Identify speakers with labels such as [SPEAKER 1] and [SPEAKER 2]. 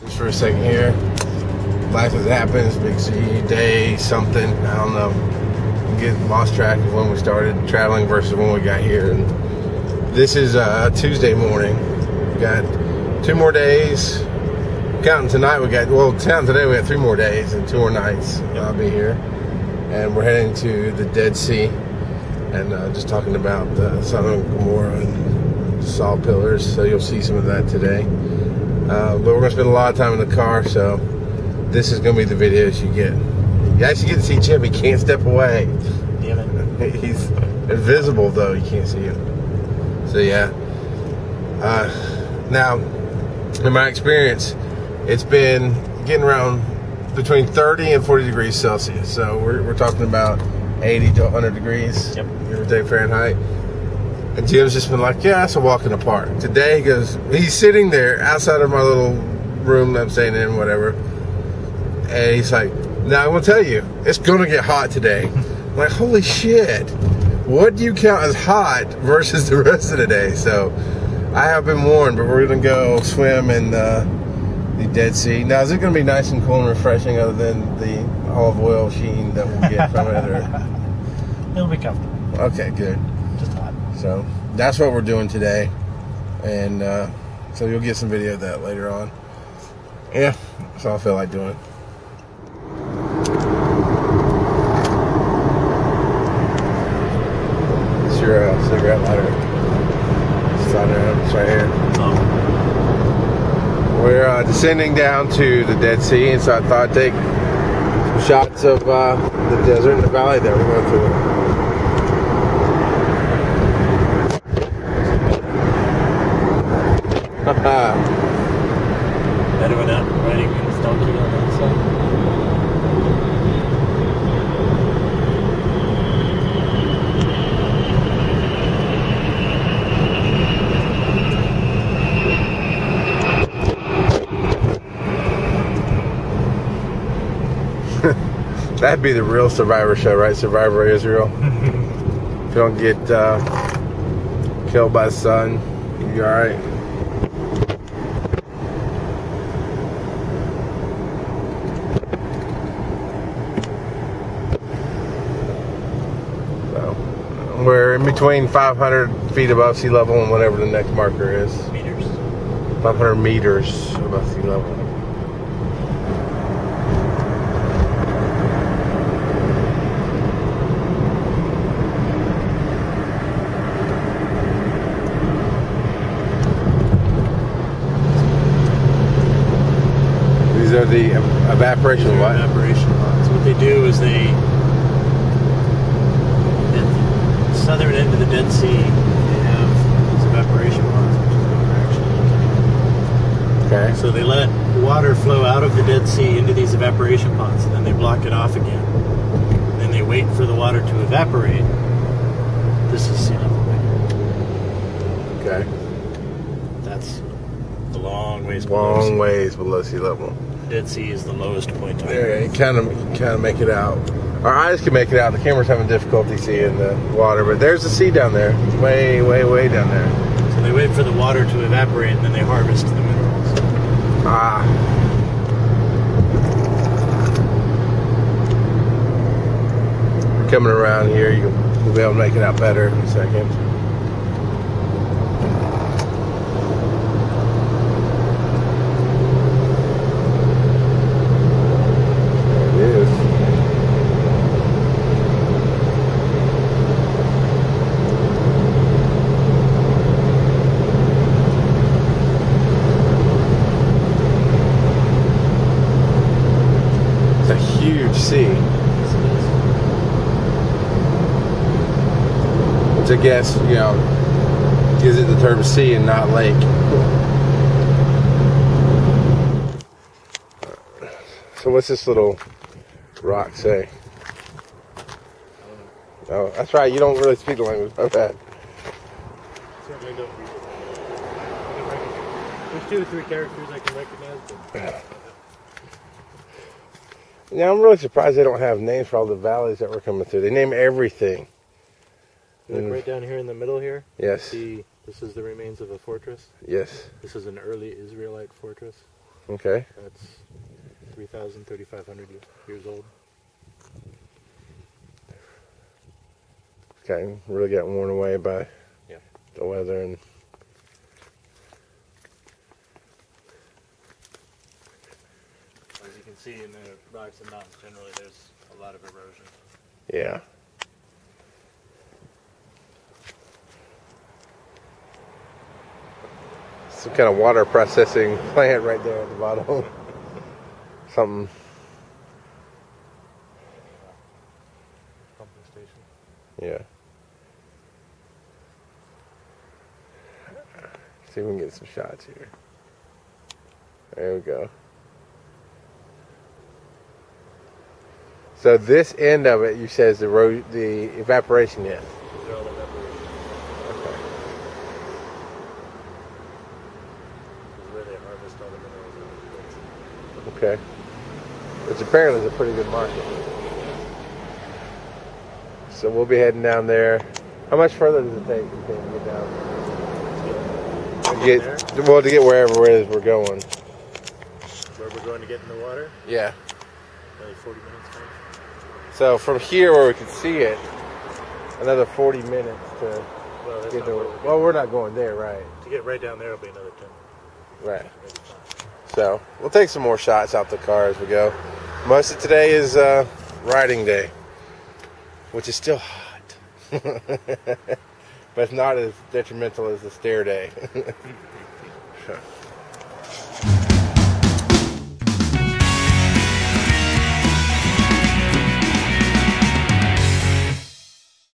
[SPEAKER 1] Just for a second here. Life as it happens, big C day, something, I don't know. Get lost track of when we started traveling versus when we got here. And this is Tuesday morning. We got 2 more days. Counting tonight, counting today, we got 3 more days and 2 more nights. I'll be here. And we're heading to the Dead Sea. And just talking about the Southern Gomorrah and salt pillars. So you'll see some of that today. But we're going to spend a lot of time in the car, so this is going to be the videos you get. You actually get to see Jim. He can't step away.
[SPEAKER 2] Damn it.
[SPEAKER 1] He's invisible, though. You can't see him. So, yeah. Now, in my experience, it's been getting around between 30 and 40 degrees Celsius. So, we're talking about 80 to 100 degrees. Yep. Give or take Fahrenheit. And Jim's just been like, yeah, it's a walk in the park. Today, he's sitting there outside of my little room that I'm staying in, whatever. And he's like, now I'm going to tell you, it's going to get hot today. I'm like, holy shit. What do you count as hot versus the rest of the day? So, I have been warned, but we're going to go swim in the Dead Sea. Now, is it going to be nice and cool and refreshing other than the olive oil sheen that we'll get from it? Or?
[SPEAKER 2] It'll be comfortable.
[SPEAKER 1] Okay, good.
[SPEAKER 2] Just hot.
[SPEAKER 1] So, that's what we're doing today. And so you'll get some video of that later on. Yeah, that's all I feel like doing. It's your cigarette lighter. It's right here.
[SPEAKER 2] Oh.
[SPEAKER 1] We're descending down to the Dead Sea, and so I thought I'd take some shots of the desert and the valley that we're going through.
[SPEAKER 2] Anyone out riding his donkey on that side?
[SPEAKER 1] That'd be the real Survivor show, right? Survivor Israel. If you don't get killed by the sun, you'll be alright. So, we're in between 500 feet above sea level and whatever the next marker is.
[SPEAKER 2] Meters.
[SPEAKER 1] 500 meters above sea level. These are the evaporation what?
[SPEAKER 2] Evaporation ponds. What they do is at the southern end of the Dead Sea, they have these evaporation ponds, which is what we're actually looking at.
[SPEAKER 1] Okay.
[SPEAKER 2] So they let water flow out of the Dead Sea into these evaporation ponds, and then they block it off again. And then they wait for the water to evaporate. This is sea level right here.
[SPEAKER 1] Okay.
[SPEAKER 2] That's a long ways below
[SPEAKER 1] Long ways below sea level.
[SPEAKER 2] Dead Sea is the lowest point on
[SPEAKER 1] There,
[SPEAKER 2] Earth.
[SPEAKER 1] you kind of make it out. Our eyes can make it out. The camera's having difficulty seeing the water, but there's the sea down there. It's way, way, way down there.
[SPEAKER 2] So they wait for the water to evaporate, and then they harvest the minerals.
[SPEAKER 1] Ah. We're coming around here. You'll be able to make it out better in a second. Sea. Which I guess, gives it the term sea and not lake. So what's this little rock say? Oh, that's right, you don't really speak the language. My bad.
[SPEAKER 2] Certainly don't read it. There's 2 or 3 characters I can recognize. But...
[SPEAKER 1] Yeah, I'm really surprised they don't have names for all the valleys that we're coming through. They name everything.
[SPEAKER 2] Look right down here in the middle here.
[SPEAKER 1] Yes.
[SPEAKER 2] See, this is the remains of a fortress.
[SPEAKER 1] Yes.
[SPEAKER 2] This is an early Israelite fortress.
[SPEAKER 1] Okay.
[SPEAKER 2] That's 3,000, 3,500 years old.
[SPEAKER 1] Okay, really got worn away by the weather and.
[SPEAKER 2] As you can see in the rocks and mountains, generally there's a lot of erosion.
[SPEAKER 1] Yeah. Some kind of water processing plant right there at the bottom. Something.
[SPEAKER 2] Pumping station.
[SPEAKER 1] Yeah. See if we can get some shots here. There we go. So this end of it, you said, is the evaporation end.
[SPEAKER 2] These are all evaporation.
[SPEAKER 1] Okay.
[SPEAKER 2] This is where they harvest all the minerals out of the pits.
[SPEAKER 1] Okay. Which apparently is a pretty good market. So we'll be heading down there. How much further does it take you think to get down there? To get wherever it is we're going.
[SPEAKER 2] Where we're going to get in the water?
[SPEAKER 1] Yeah.
[SPEAKER 2] Another 40 minutes, maybe.
[SPEAKER 1] So from here where we can see it, another 40 minutes to get to it. Well, we're not going there, right?
[SPEAKER 2] To get right down there will be another 10.
[SPEAKER 1] Right. So we'll take some more shots out the car as we go. Most of today is riding day, which is still hot. But it's not as detrimental as the stair day.